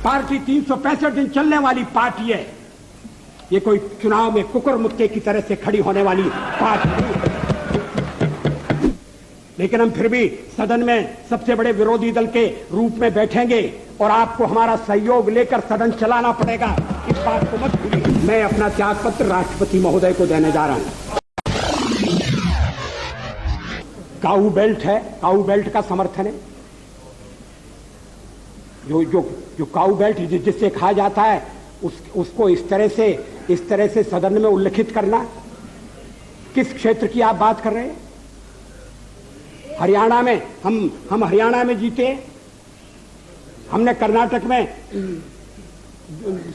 Party 365 दिन चलने वाली पार्टी है। ये कोई चुनाव में कुकुर मुक्के की तरह से खड़ी होने वाली पार्टी नहीं है। लेकिन हम फिर भी सदन में सबसे बड़े विरोधी दल के रूप में बैठेंगे और आपको हमारा सहयोग लेकर सदन चलाना पड़ेगा। इस बात को मत भूलिए। मैं अपना त्यागपत्र राष्ट्रपति महोदय को देने जा रहा हूं। काऊ बेल्ट है, काऊ बेल्ट का समर्थन है। जो काऊ बेल्ट जिससे कहा जाता है उसको इस तरह से सदन में उल्लेखित करना। किस क्षेत्र की आप बात कर रहे हैं? हरियाणा में हम हरियाणा में जीते, हमने कर्नाटक में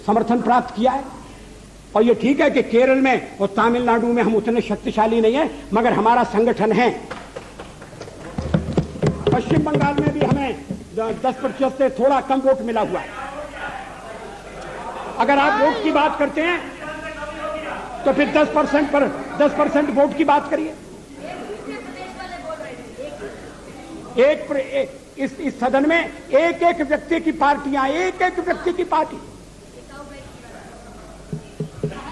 समर्थन प्राप्त किया है। और ये ठीक है कि केरल में और तमिलनाडु में हम उतने शक्तिशाली नहीं हैं, मगर हमारा संगठन है। पश्चिम बंगाल में भी हमें 10% से थोड़ा कम वोट मिला हुआ है। अगर आप वोट की बात करते हैं तो फिर 10% वोट की बात करिए। इस सदन में एक व्यक्ति की पार्टियां, एक व्यक्ति की पार्टी,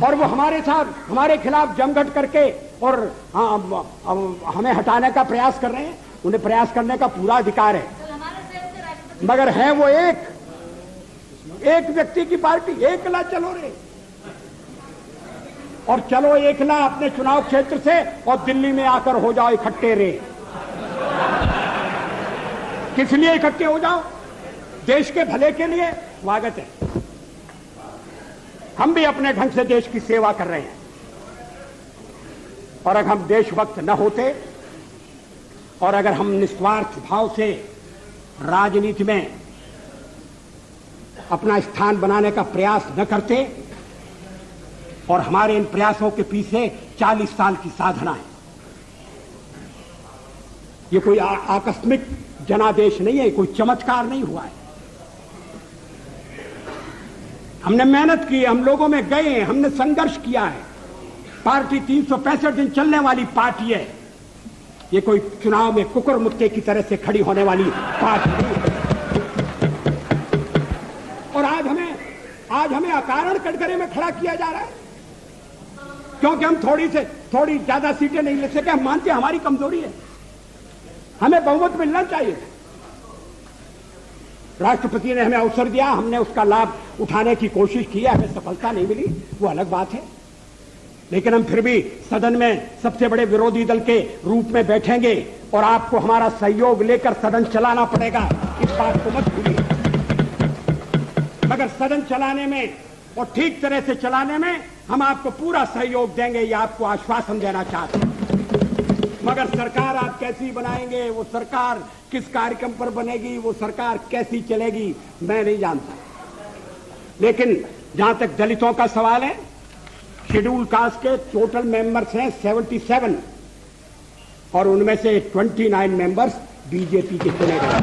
और वो हमारे खिलाफ जमघट करके और हमें हटाने का प्रयास कर रहे हैं। उन्हें प्रयास करने का पूरा अधिकार है, मगर है वो एक व्यक्ति की पार्टी। एकला चलो रे, और चलो एकला अपने चुनाव क्षेत्र से और दिल्ली में आकर हो जाओ इकट्ठे रे। किस लिए इकट्ठे हो जाओ? देश के भले के लिए। स्वागत है। हम भी अपने ढंग से देश की सेवा कर रहे हैं, और अगर हम देशभक्त न होते और अगर हम निस्वार्थ भाव से राजनीति में अपना स्थान बनाने का प्रयास न करते, और हमारे इन प्रयासों के पीछे 40 साल की साधना है। ये कोई आकस्मिक जनादेश नहीं है, कोई चमत्कार नहीं हुआ है। हमने मेहनत की, हम लोगों में गए, हमने संघर्ष किया है। पार्टी 365 दिन चलने वाली पार्टी है। ये कोई चुनाव में कुकुर मुक्के की तरह से खड़ी होने वाली पार्टी नहीं है। और आज हमें अकारण कटघरे में खड़ा किया जा रहा है, क्योंकि हम थोड़ी ज्यादा सीटें नहीं ले सके। हम मानते हैं हमारी कमजोरी है, हमें बहुमत मिलना चाहिए। राष्ट्रपति ने हमें अवसर दिया, हमने उसका लाभ उठाने की कोशिश की है। हमें सफलता नहीं मिली, वो अलग बात है। लेकिन हम फिर भी सदन में सबसे बड़े विरोधी दल के रूप में बैठेंगे और आपको हमारा सहयोग लेकर सदन चलाना पड़ेगा। इस बात को मत भूलिए। मगर सदन चलाने में और ठीक तरह से चलाने में हम आपको पूरा सहयोग देंगे, ये आपको आश्वासन देना चाहते हैं। मगर सरकार आप कैसी बनाएंगे, वो सरकार किस कार्यक्रम पर बनेगी, वो सरकार कैसी चलेगी, मैं नहीं जानता। लेकिन जहां तक दलितों का सवाल है, शेड्यूल कास्ट के टोटल मेंबर्स हैं 77, और उनमें से 29 मेंबर्स बीजेपी के चुने गए।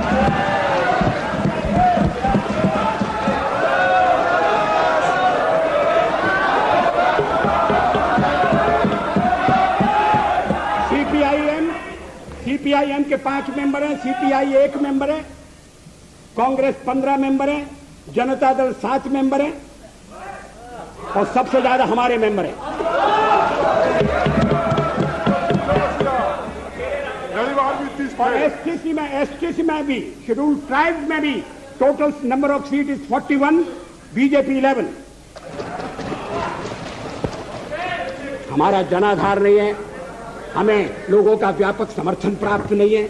सीपीआईएम के 5 मेंबर हैं, सीपीआई 1 मेंबर है, कांग्रेस 15 मेंबर है, जनता दल 7 मेंबर है, और सबसे ज्यादा हमारे मेंबर हैं। एसटीसी में भी, शेड्यूल ट्राइब्स में भी total number of seat is 41, BJP 11। हमारा जनाधार नहीं है, हमें लोगों का व्यापक समर्थन प्राप्त नहीं है।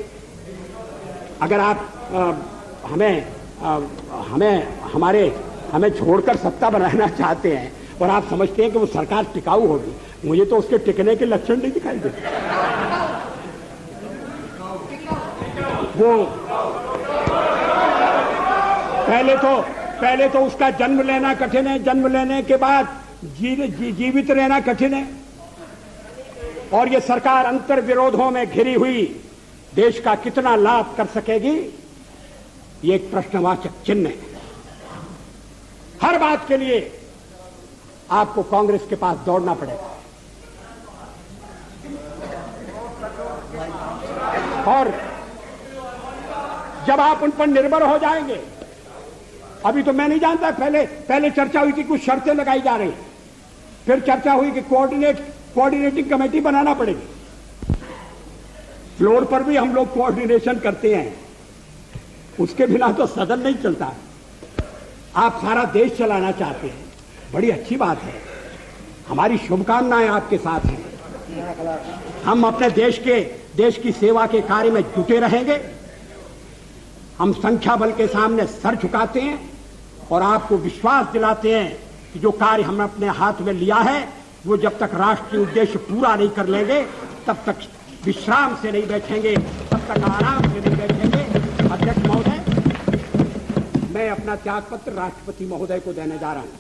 अगर आप हमें छोड़कर सत्ता बनाना चाहते हैं और आप समझते हैं कि वो सरकार टिकाऊ होगी, मुझे तो उसके टिकने के लक्षण नहीं दिखाई देते। वो पहले तो उसका जन्म लेना कठिन है, जन्म लेने के बाद जीवित रहना कठिन है, और ये सरकार अंतर विरोधों में घिरी हुई देश का कितना लाभ कर सकेगी, ये एक प्रश्नवाचक चिन्ह है। हर बात के लिए आपको कांग्रेस के पास दौड़ना पड़ेगा, और जब आप उन पर निर्भर हो जाएंगे अभी तो मैं नहीं जानता, पहले चर्चा हुई थी, कुछ शर्तें लगाई जा रही, फिर चर्चा हुई कि कोऑर्डिनेटिंग कमेटी बनाना पड़ेगी। फ्लोर पर भी हम लोग कोऑर्डिनेशन करते हैं, उसके बिना तो सदन नहीं चलता। आप सारा देश चलाना चाहते हैं, बड़ी अच्छी बात है, हमारी शुभकामनाएं आपके साथ हैं। हम अपने देश की सेवा के कार्य में जुटे रहेंगे। हम संख्या बल के सामने सर झुकाते हैं और आपको विश्वास दिलाते हैं कि जो कार्य हमने अपने हाथ में लिया है वो जब तक राष्ट्रीय उद्देश्य पूरा नहीं कर लेंगे तब तक विश्राम से नहीं बैठेंगे, तब तक आराम से नहीं बैठेंगे। अध्यक्ष महोदय, मैं अपना त्यागपत्र राष्ट्रपति महोदय को देने जा रहा हूं।